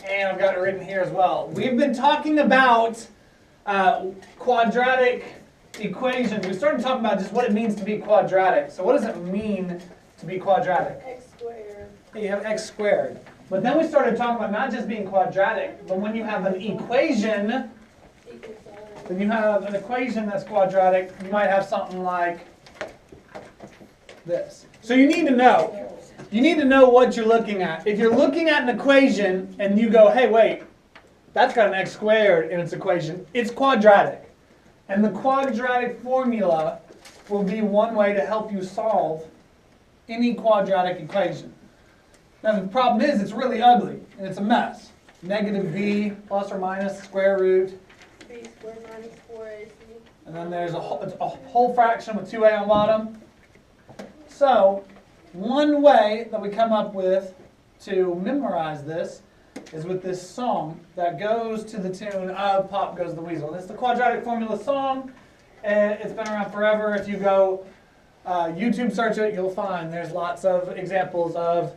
and I've got it written here as well. We've been talking about quadratic equations. We started talking about just what it means to be quadratic. So what does it mean to be quadratic? X squared. You have x squared. But then we started talking about not just being quadratic, but when you have an equation, when you have an equation that's quadratic, you might have something like this. So you need to know. You need to know what you're looking at. If you're looking at an equation and you go, hey, wait, that's got an x squared in its equation, it's quadratic. And the quadratic formula will be one way to help you solve any quadratic equation. Now the problem is it's really ugly and it's a mess. Negative b plus or minus square root. B squared minus 4ac. And then there's a whole fraction with 2a on bottom. So one way that we come up with to memorize this is with this song that goes to the tune of Pop Goes the Weasel. It's the quadratic formula song, and it's been around forever. If you go YouTube search it, you'll find there's lots of examples of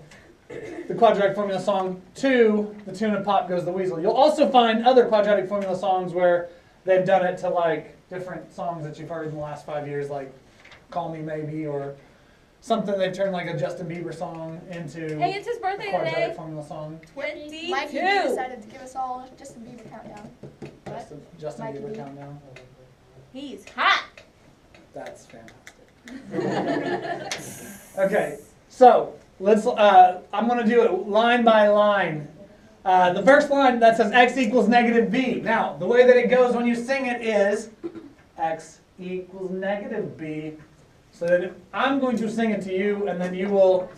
the quadratic formula song to the tune of Pop Goes the Weasel. You'll also find other quadratic formula songs where they've done it to like different songs that you've heard in the last 5 years, like Call Me Maybe, or something they've turned like a Justin Bieber song into Hey, it's his birthday a quadratic today. formula song. 22. Mikey decided to give us all Justin Bieber countdown. Justin Mikey Bieber B. countdown. He's hot. That's fantastic. Okay, so let's. I'm going to do it line by line. The first line that says x equals negative b. Now, the way that it goes when you sing it is x equals negative b. So then I'm going to sing it to you, and then you will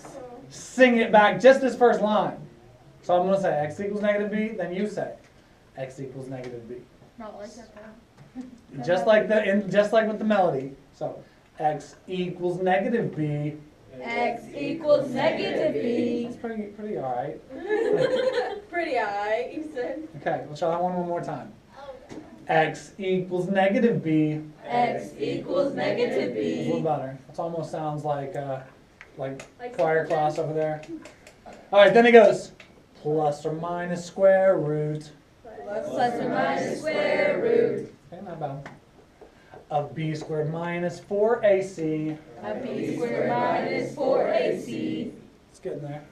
sing it back just this first line. So I'm going to say x equals negative b, then you say x equals negative b. Not like that though. Just like with the melody. So x equals negative b. X equals negative b. That's pretty all right. Pretty alright, you said. Okay, we'll try that one more time. X equals negative b. X equals negative A little b. better. It almost sounds like choir class over there. All right, then it goes plus or minus square root. Plus or minus square root. Okay, not bad. Of b squared minus 4ac. A b squared minus 4ac. It's getting there.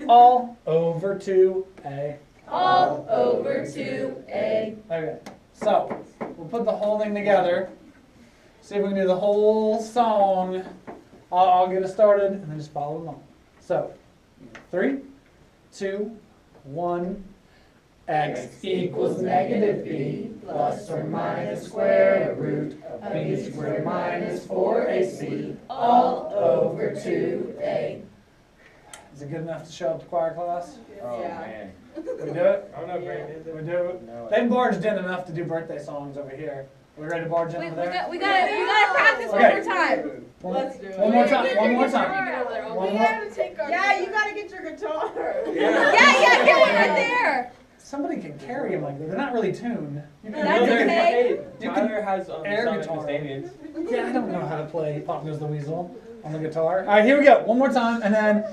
All over 2a. All over 2a. Okay, so we'll put the whole thing together. See if we can do the whole song. I'll get it started and then just follow along. So, 3, 2, 1. X equals negative b plus or minus square root of b squared minus 4ac all over 2a. Is it good enough to show up to choir class? Oh, Yeah. man. We do it? I don't know, Brandon. We do it? No. They've barged in enough to do birthday songs over here. We ready to barge in We over there? gotta practice one Okay. more time. Let's do it. One more time. One more time. We One more. gotta take our. Yeah, you gotta get your guitar. Yeah, get one right there. Somebody can carry them like that. They're not really tuned. You can That's do it. okay. You Tyler has air some guitar. understandings. Yeah, I don't know how to play Pop Goes the Weasel on the guitar. All right, here we go. One more time, and then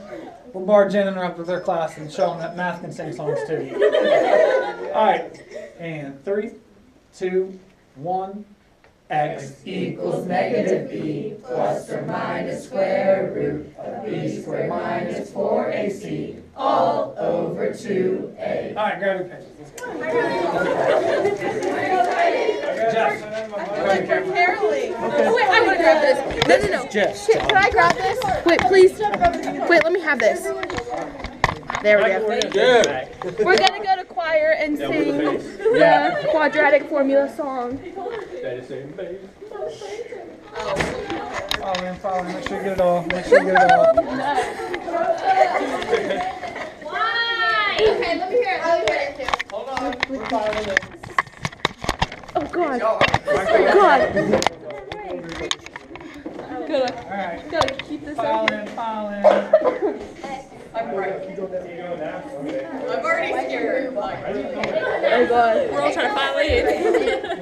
we'll barge in and interrupt with their class and show them that math can sing songs too. All right, and 3, 2, 1. X equals negative b plus or minus square root of b squared minus 4ac all over 2a. All right, grab your pages. Let's go. Jeff. Carefully. Wait, I wanna grab this. No. Jeff. Can I grab this? Wait, please. Wait, let me have this. There we go. Good. We're gonna go to choir and sing the quadratic formula song. Follow in. Make sure you get it all. Make sure you get it all. Why? Okay, let me hear it. Hold on. We're following it. Oh God. Oh God. All right. Gotta keep this File up. in. I'm right. I'm already scared. Oh God. We're all trying to file in.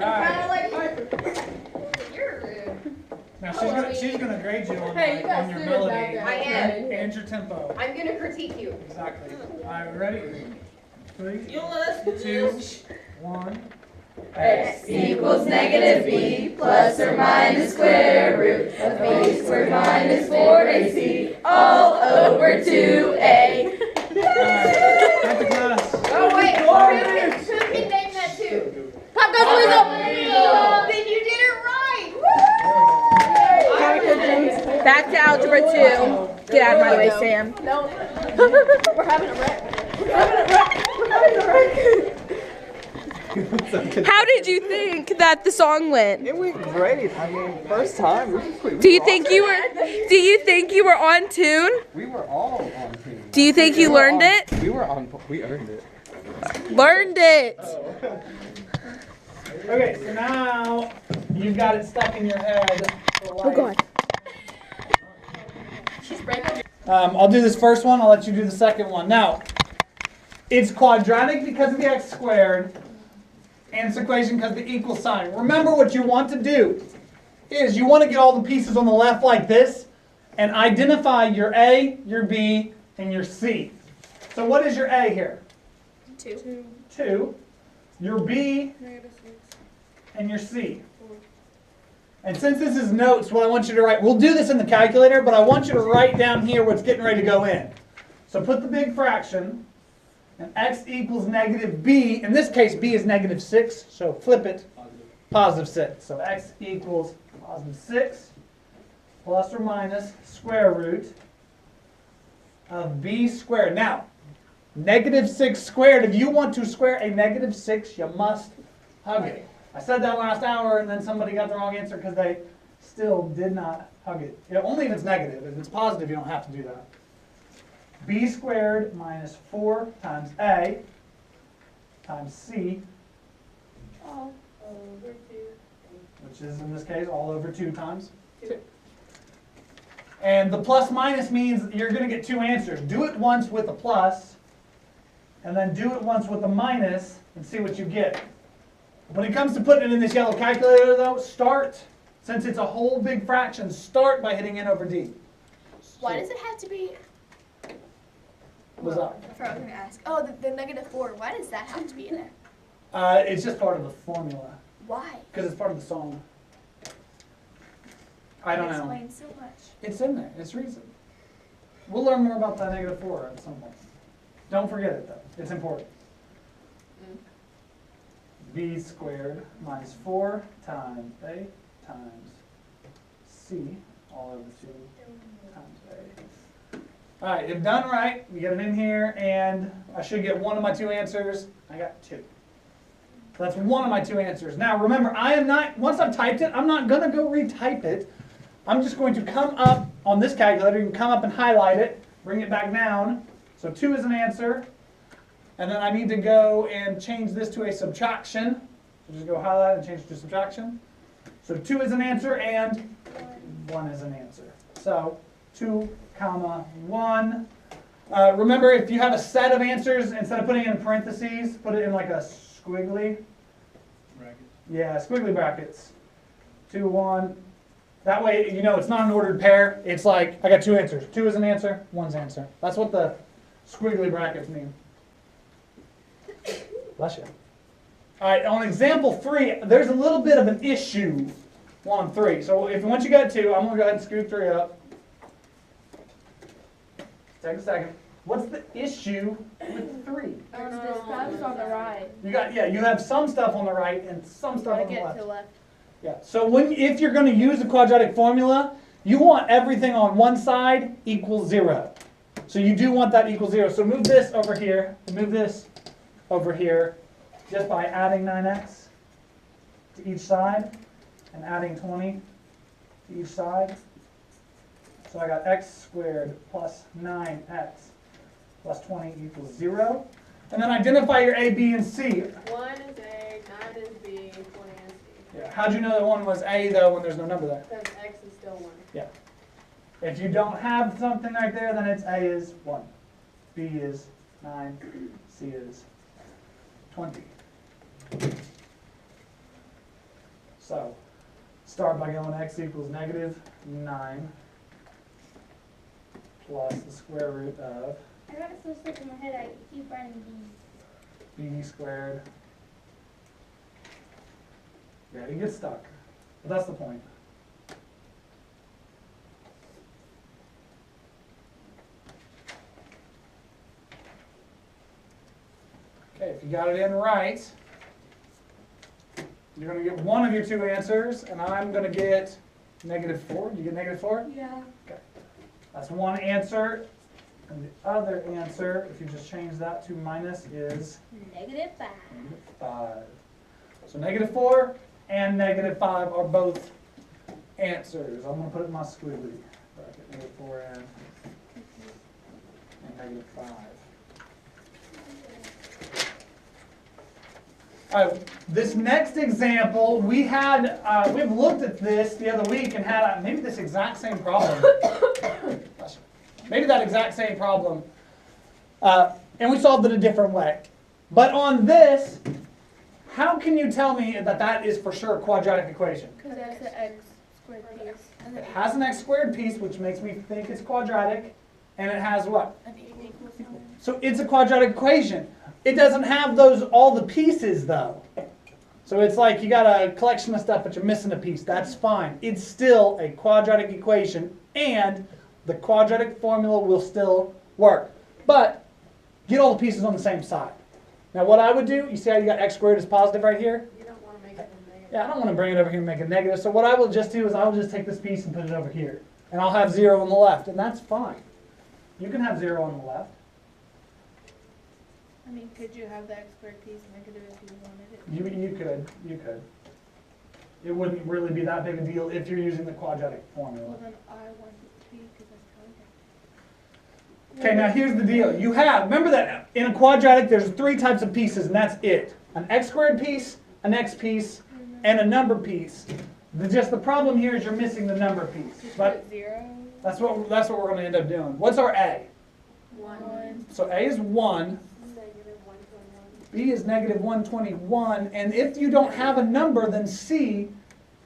All right. You're rude. Now she's gonna grade you on, Hey, you guys on your do it melody back there. I am. and your tempo. I'm gonna critique you. Exactly. All right, we ready? 3, You don't let us 2, 1. X equals negative b plus or minus square root of b squared minus 4ac all over 2a. Back to class. Oh wait, who can name that too? Pop goes Weasel. Then you did it right. Back to Algebra 2. Get out of my way, Sam. No, we're having a wreck. We're having a wreck. How did you think that the song went? It went great. I mean, first time. Do you think you were on tune? We were all on team. Do you think you learned it? We were on. We earned it. Learned it. Okay, so now you've got it stuck in your head. Oh God. I'll do this first one. I'll let you do the second one. Now, it's quadratic because of the x squared, and it's equation because of the equal sign. Remember, what you want to do is you want to get all the pieces on the left like this and identify your A, your B, and your C. So what is your A here? 2. 2. Your B and your C. And since this is notes, what I want you to write, we'll do this in the calculator, but I want you to write down here what's getting ready to go in. So put the big fraction, and x equals negative b. In this case, b is negative 6, so flip it, positive 6. So x equals positive 6 plus or minus square root of b squared. Now, negative 6 squared, if you want to square a negative 6, you must hug it. I said that last hour, and then somebody got the wrong answer because they still did not hug it. Only if it's negative. If it's positive, you don't have to do that. B squared minus 4 times A times C, All over 2. which is in this case all over 2 times 2. And the plus minus means you're going to get 2 answers. Do it once with a plus, and then do it once with a minus, and see what you get. When it comes to putting it in this yellow calculator, though, start, since it's a whole big fraction, start by hitting n over d. Why does it have to be? What's up? I forgot what I was going to ask. Oh, the negative 4. Why does that have to be in there? It's just part of the formula, Why? because it's part of the song. I don't It know. explains so much. It's in there. It's reason. We'll learn more about that negative 4 at some point. Don't forget it, though. It's important. B squared minus 4 times A times C all over 2 times A. All right, if done right, we get it in here, and I should get one of my 2 answers. I got 2. So that's one of my 2 answers. Now remember, I am not, once I've typed it, I'm not going to go retype it. I'm just going to come up on this calculator. You can come up and highlight it, bring it back down. So 2 is an answer. And then I need to go and change this to a subtraction. So just go highlight and change it to subtraction. So 2 is an answer and 1 is an answer. So 2, comma 1. Remember, if you have a set of answers, instead of putting it in parentheses, put it in like a squiggly. Brackets. Yeah, squiggly brackets. 2, 1. That way, you know, it's not an ordered pair. It's like, I got 2 answers. 2 is an answer, 1's answer. That's what the squiggly brackets mean. Bless you. All right, on example 3, there's a little bit of an issue on 3. So once you got 2, I'm going to go ahead and scoot 3 up. Take a second. What's the issue with 3? There's the stuff's on the right. You have some stuff on the right and some stuff on the Get left. to left. Yeah. So if you're going to use the quadratic formula, you want everything on one side equals 0. So you do want that equals 0. So move this over here, move this over here, just by adding 9x to each side and adding 20 to each side. So I got x squared plus 9x plus 20 equals 0. And then identify your a, b, and c. 1 is A, 9 is B, 20 is C. Yeah. How'd you know that one was a, though, when there's no number there? Because X is still 1. Yeah. If you don't have something right there, then it's a is 1, b is 9, c is 20. So, start by going x equals negative 9 plus the square root of, I got it so stuck in my head I keep writing b squared. Yeah, you get stuck. But that's the point. Okay, if you got it in right, you're going to get one of your two answers, and I'm going to get -4. You get -4? Yeah. Okay. That's one answer. And the other answer, if you just change that to minus, is -5. -5. So -4 and -5 are both answers. I'm going to put it in my squiggly bracket. -4 and -5. All right, this next example, we've looked at this the other week and had maybe this exact same problem. Maybe that exact same problem. And we solved it a different way. But on this, how can you tell me that that is for sure a quadratic equation? Because that's the x squared piece. And It then has an x squared piece, which makes me think it's quadratic, and it has what? an equals sign. So it's a quadratic equation. It doesn't have all the pieces though. So it's like you got a collection of stuff, but you're missing a piece. That's fine. It's still a quadratic equation, and the quadratic formula will still work. But get all the pieces on the same side. Now what I would do, you see how you got x squared is positive right here? You don't want to make it a negative. Yeah, I don't want to bring it over here and make it negative. So what I will just do is I'll just take this piece and put it over here. And I'll have 0 on the left, and that's fine. You can have 0 on the left. I mean, could you have the x squared piece negative if you wanted it? You could. It wouldn't really be that big a deal if you're using the quadratic formula. Well, then I want it to be because that's Okay, now here's the deal. Remember that in a quadratic there's 3 types of pieces, and that's it. An x squared piece, an x piece, and a number piece. The problem here is you're missing the number piece. Just But put 0. that's what we're going to end up doing. What's our a? 1. So a is 1. B is -121, and if you don't have a number, then C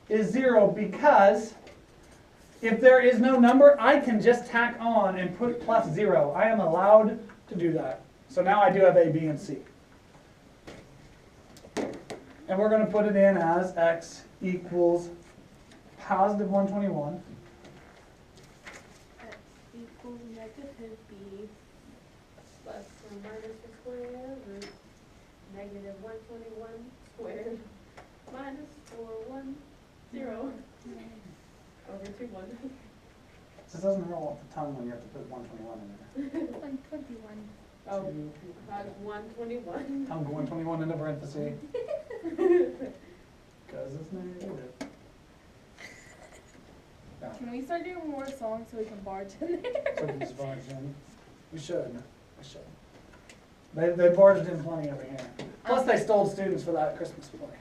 is 0, because if there is no number, I can just tack on and put plus 0. I am allowed to do that. So now I do have A, B, and C. And we're going to put it in as x equals positive 121. X equals negative b. Plus or minus the square root -121 squared minus 410 over 21. This doesn't roll off the tongue when you have to put 121 in there. 121. Oh, 121. I'm going 21 into parentheses. Because it's negative. Yeah. Can we start doing more songs so we can barge in there? So we just barged in. We should. They barged in plenty over here. Plus they stole students for that Christmas play.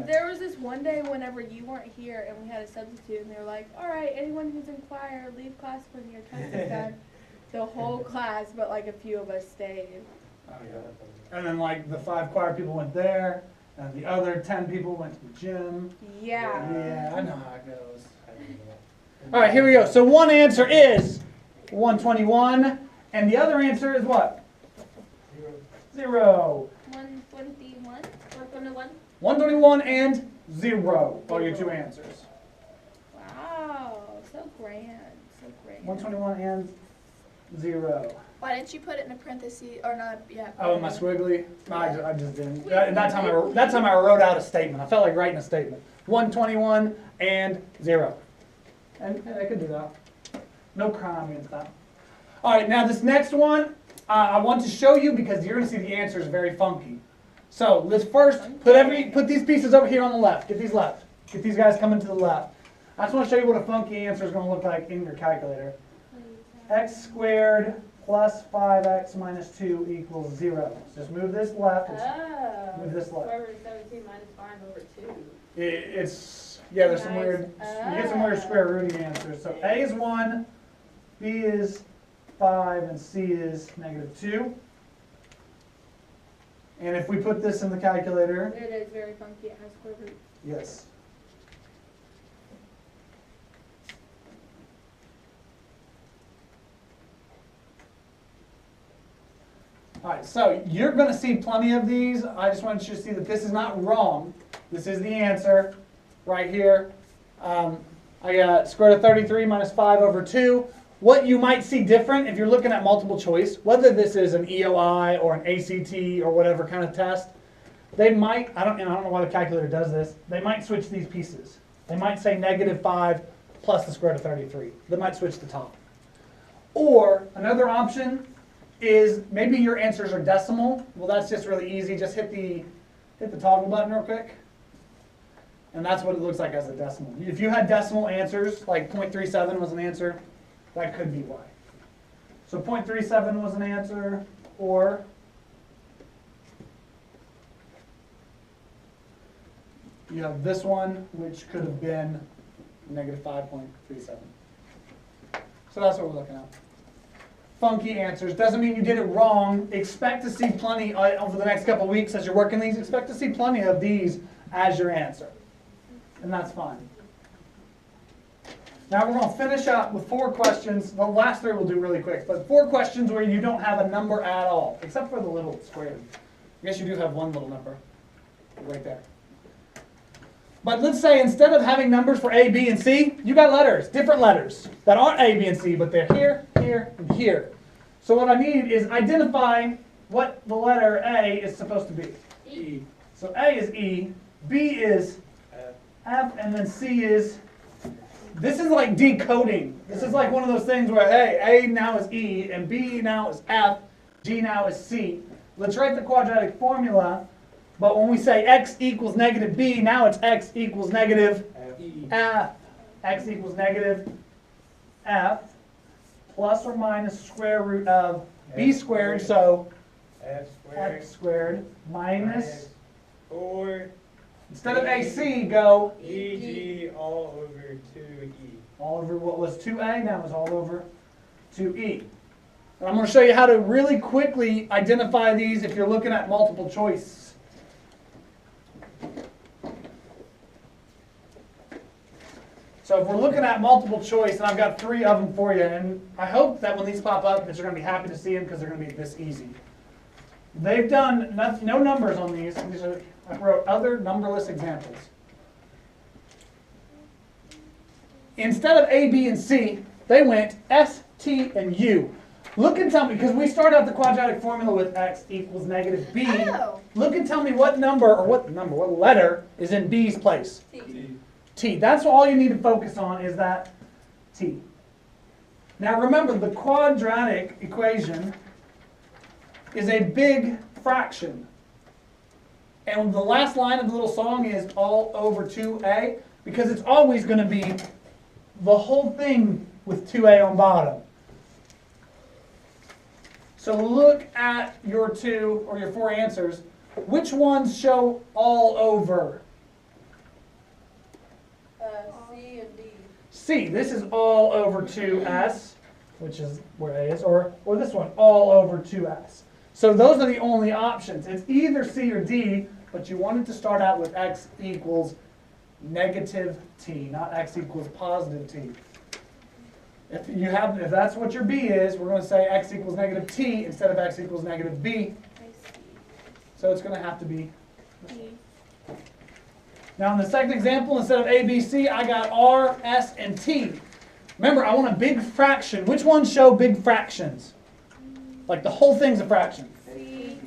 There was this one day whenever you weren't here and we had a substitute and they were like, all right, anyone who's in choir, leave class when your test is done. The whole class, but like a few of us stayed. Oh, yeah. And then like the 5 choir people went there, and the other 10 people went to the gym. Yeah. Yeah, I know how it goes. All right, here we go. So one answer is 121, and the other answer is what? 0. 121. 121. 121 and 0 are your 2 answers. Wow, so grand, so grand. 121 and 0. Why didn't you put it in a parenthesis or not? Yeah. Oh, my squiggly? No, I just didn't. That time I wrote out a statement. I felt like writing a statement. 121 and 0. And I could do that. No crime against that. All right, now this next one, I want to show you because you're going to see the answer is very funky. So let's first put these pieces over here on the left. Get these left. Get these guys coming to the left. I just want to show you what a funky answer is going to look like in your calculator. X squared plus 5x minus 2 equals 0. So just move this left. Move this left. Square root of 17 minus 5 over 2. There's some weird, you get some weird square rooting answers. So A is 1, B is 5, and C is -2. And if we put this in the calculator, It is very funky, it has square root. yes. All right, so you're going to see plenty of these. I just want you to see that this is not wrong. This is the answer right here. I got square root of 33 minus 5 over 2. What you might see different if you're looking at multiple choice, whether this is an EOI or an ACT or whatever kind of test, they might, I don't know why the calculator does this, they might switch these pieces. They might say -5 plus the square root of 33. They might switch the top. Or another option is maybe your answers are decimal. Well, that's just really easy. Just hit the toggle button real quick. And that's what it looks like as a decimal. If you had decimal answers, like 0.37 was an answer, that could be why. So 0.37 was an answer, or you have this one, which could have been -5.37. So that's what we're looking at. Funky answers. Doesn't mean you did it wrong. Expect to see plenty over the next couple of weeks as you're working these. Expect to see plenty of these as your answer. And that's fine. Now we're going to finish up with 4 questions. The last 3 we'll do really quick. But 4 questions where you don't have a number at all, except for the little squared. I guess you do have one little number right there. But let's say instead of having numbers for A, B, and C, you got letters, different letters that aren't A, B, and C, but they're here, here, and here. So what I need is identify what the letter A is supposed to be. E. So A is E, B is F, and then C is, this is like decoding. This is like one of those things where, hey, A now is E, and B now is F, G now is C. Let's write the quadratic formula, but when we say x equals negative B, now it's x equals negative F. X equals negative F plus or minus square root of B squared, so F squared minus, or instead of AC, go EG all over 2E. all over what was 2A, now is all over 2E. And I'm going to show you how to really quickly identify these if you're looking at multiple choice. So if we're looking at multiple choice, and I've got 3 of them for you, and I hope that when these pop up that you're going to be happy to see them because they're going to be this easy. They've done no numbers on these. I wrote other numberless examples. Instead of A, B, and C, they went S, T, and U. Look and tell me, because we start out the quadratic formula with x equals negative B. Oh. Look and tell me what what letter is in B's place. T. That's all you need to focus on is that T. Now remember, the quadratic equation is a big fraction. And the last line of the little song is all over 2A, because it's always going to be the whole thing with 2A on bottom. So look at your 2 or your 4 answers. Which ones show all over? C and D. C, this is all over 2S, which is where A is, or this one, all over 2S. So those are the only options. It's either C or D, but you wanted to start out with x equals negative T, not x equals positive T. If that's what your B is, we're going to say x equals negative T instead of x equals negative B. So it's going to have to be this one. Now in the second example, instead of A, B, C, I got R, S, and T. Remember, I want a big fraction. Which ones show big fractions? Like the whole thing's a fraction. C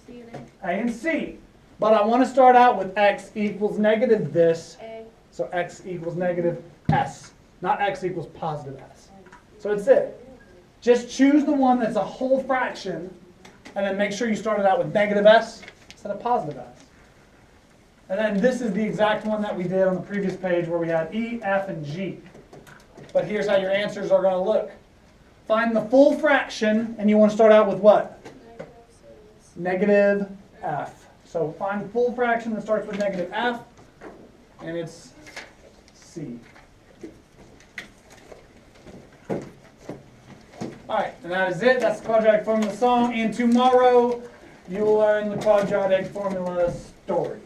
and A and C. But I want to start out with x equals negative this. A. So x equals negative S. Not x equals positive S. So it's it. Just choose the one that's a whole fraction, and then make sure you start it out with negative S instead of positive S. And then this is the exact one that we did on the previous page where we had E, F, and G. But here's how your answers are going to look. Find the full fraction, and you want to start out with what? Negative F. So find the full fraction that starts with negative F, and it's C. All right, and that is it. That's the quadratic formula song. And tomorrow, you will learn the quadratic formula story.